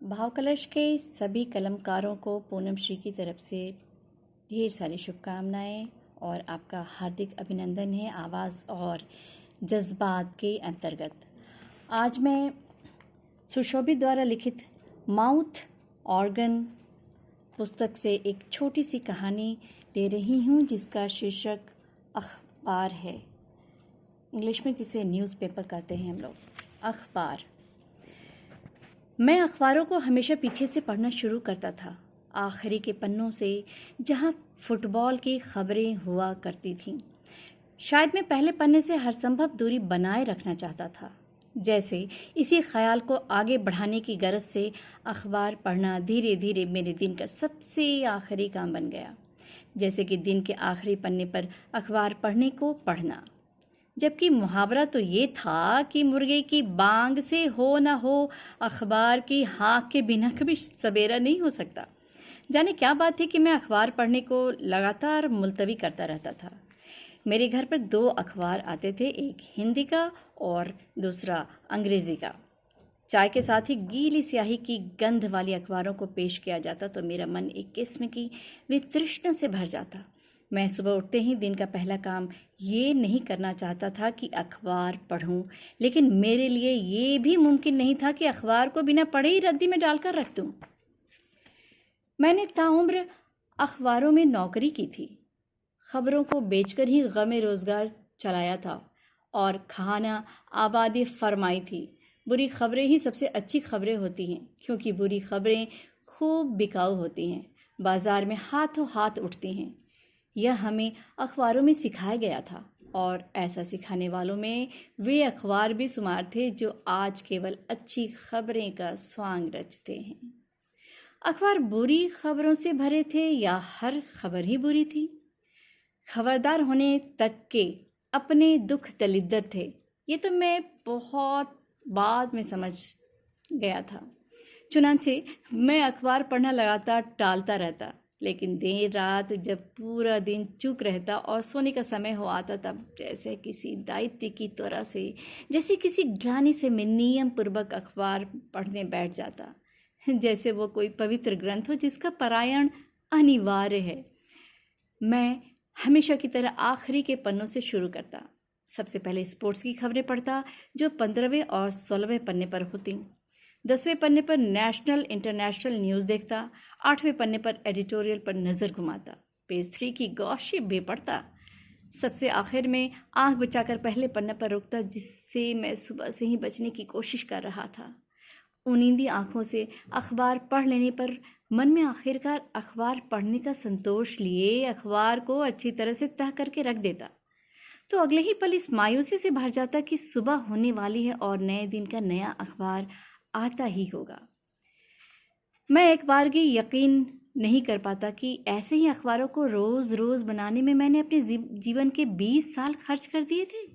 भाव कलश के सभी कलमकारों को पूनम श्री की तरफ से ढेर सारी शुभकामनाएं और आपका हार्दिक अभिनंदन है आवाज़ और जज्बात के अंतर्गत। आज मैं सुशोभित द्वारा लिखित माउथ ऑर्गन पुस्तक से एक छोटी सी कहानी ले रही हूँ जिसका शीर्षक अखबार है। इंग्लिश में जिसे न्यूज़पेपर कहते हैं हम लोग। अखबार। मैं अखबारों को हमेशा पीछे से पढ़ना शुरू करता था, आखिरी के पन्नों से जहाँ फुटबॉल की खबरें हुआ करती थीं। शायद मैं पहले पन्ने से हर संभव दूरी बनाए रखना चाहता था। जैसे इसी ख्याल को आगे बढ़ाने की गरज से अखबार पढ़ना धीरे धीरे मेरे दिन का सबसे आखिरी काम बन गया। जैसे कि दिन के आखिरी पन्ने पर अखबार पढ़ने को पढ़ना, जबकि मुहावरा तो ये था कि मुर्गे की बांग से हो न हो अखबार की हाँक के बिना कभी सवेरा नहीं हो सकता। जाने क्या बात थी कि मैं अखबार पढ़ने को लगातार मुलतवी करता रहता था। मेरे घर पर 2 अखबार आते थे, एक हिंदी का और दूसरा अंग्रेज़ी का। चाय के साथ ही गीली स्याही की गंध वाली अखबारों को पेश किया जाता तो मेरा मन एक किस्म की वितृष्णा से भर जाता। मैं सुबह उठते ही दिन का पहला काम ये नहीं करना चाहता था कि अखबार पढूं, लेकिन मेरे लिए ये भी मुमकिन नहीं था कि अखबार को बिना पढ़े ही रद्दी में डालकर रख दूं। मैंने ताउम्र अखबारों में नौकरी की थी, खबरों को बेचकर ही गमे रोजगार चलाया था और खाना आबादी फरमाई थी। बुरी खबरें ही सबसे अच्छी खबरें होती हैं, क्योंकि बुरी खबरें खूब बिकाऊ होती हैं, बाजार में हाथों हाथ उठती हैं। यह हमें अखबारों में सिखाया गया था और ऐसा सिखाने वालों में वे अखबार भी शुमार थे जो आज केवल अच्छी खबरें का स्वांग रचते हैं। अखबार बुरी खबरों से भरे थे या हर खबर ही बुरी थी? खबरदार होने तक के अपने दुख दलिद्दर थे, ये तो मैं बहुत बाद में समझ गया था। चुनांचे मैं अखबार पढ़ना लगातार टालता रहता, लेकिन देर रात जब पूरा दिन चूक रहता और सोने का समय हो आता तब जैसे किसी दायित्व की त्वरा से, जैसे किसी ग्लानि से मैं नियम पूर्वक अखबार पढ़ने बैठ जाता, जैसे वो कोई पवित्र ग्रंथ हो जिसका पारायण अनिवार्य है। मैं हमेशा की तरह आखिरी के पन्नों से शुरू करता। सबसे पहले स्पोर्ट्स की खबरें पढ़ता जो 15वें और 16वें पन्ने पर होती। 10वें पन्ने पर नेशनल इंटरनेशनल न्यूज़ देखता। 8वें पन्ने पर एडिटोरियल पर नज़र घुमाता। पेज 3 की गॉसिप भी पढ़ता। सबसे आखिर में आंख बचाकर पहले पन्ने पर रुकता, जिससे मैं सुबह से ही बचने की कोशिश कर रहा था। उनींदी आंखों से अखबार पढ़ लेने पर मन में आखिरकार अखबार पढ़ने का संतोष लिए अखबार को अच्छी तरह से तह करके रख देता, तो अगले ही पल इस मायूसी से भर जाता कि सुबह होने वाली है और नए दिन का नया अखबार आता ही होगा। मैं एक बार भी यकीन नहीं कर पाता कि ऐसे ही अखबारों को रोज रोज बनाने में मैंने अपने जीवन के 20 साल खर्च कर दिए थे।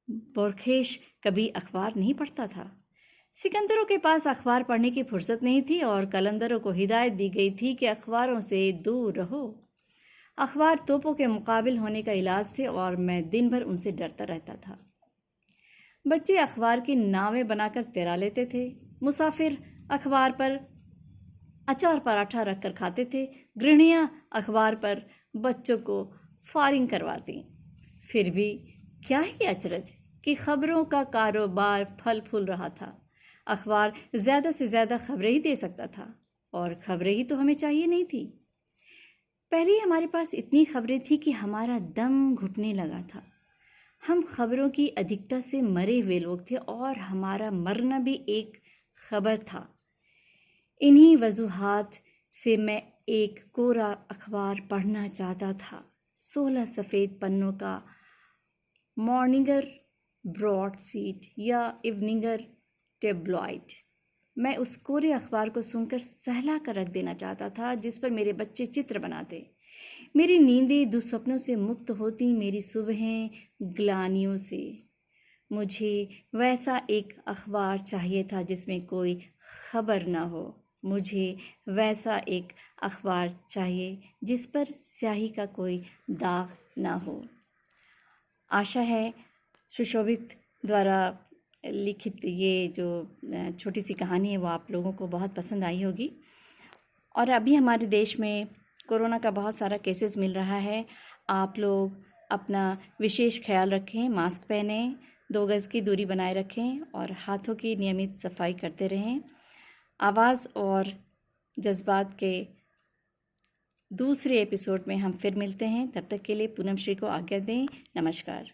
बोरखेश कभी अखबार नहीं पढ़ता था। सिकंदरों के पास अखबार पढ़ने की फुर्सत नहीं थी और कलंदरों को हिदायत दी गई थी कि अखबारों से दूर रहो। अखबार तोपों के मुकाबिल होने का इलाज थे और मैं दिन भर उनसे डरता रहता था। बच्चे अखबार की नावें बनाकर तैरा लेते थे। मुसाफिर अखबार पर अचार पराठा रखकर खाते थे। गृहिणियां अखबार पर बच्चों को फायरिंग करवाती। फिर भी क्या ही अचरज कि खबरों का कारोबार फल फूल रहा था। अखबार ज़्यादा से ज़्यादा खबरें ही दे सकता था और खबरें ही तो हमें चाहिए नहीं थी। पहले हमारे पास इतनी खबरें थी कि हमारा दम घुटने लगा था। हम खबरों की अधिकता से मरे हुए लोग थे और हमारा मरना भी एक खबर था। इन्हीं वजूहात से मैं एक कोरा अखबार पढ़ना चाहता था। 16 सफ़ेद पन्नों का मॉर्निंगर ब्रॉडशीट या इवनिंगर टेब्लॉइड। मैं उस कोरे अखबार को सुनकर सहला कर रख देना चाहता था, जिस पर मेरे बच्चे चित्र बनाते। मेरी नींदें दुस्वप्नों से मुक्त होती, मेरी सुबहें ग्लानियों से। मुझे वैसा एक अखबार चाहिए था जिसमें कोई खबर ना हो। मुझे वैसा एक अखबार चाहिए जिस पर स्याही का कोई दाग ना हो। आशा है सुशोभित द्वारा लिखित ये जो छोटी सी कहानी है वो आप लोगों को बहुत पसंद आई होगी। और अभी हमारे देश में कोरोना का बहुत सारा केसेस मिल रहा है। आप लोग अपना विशेष ख्याल रखें, मास्क पहनें, 2 गज़ की दूरी बनाए रखें और हाथों की नियमित सफाई करते रहें। आवाज़ और जज्बात के दूसरे एपिसोड में हम फिर मिलते हैं। तब तक के लिए पूनम श्री को आज्ञा दें। नमस्कार।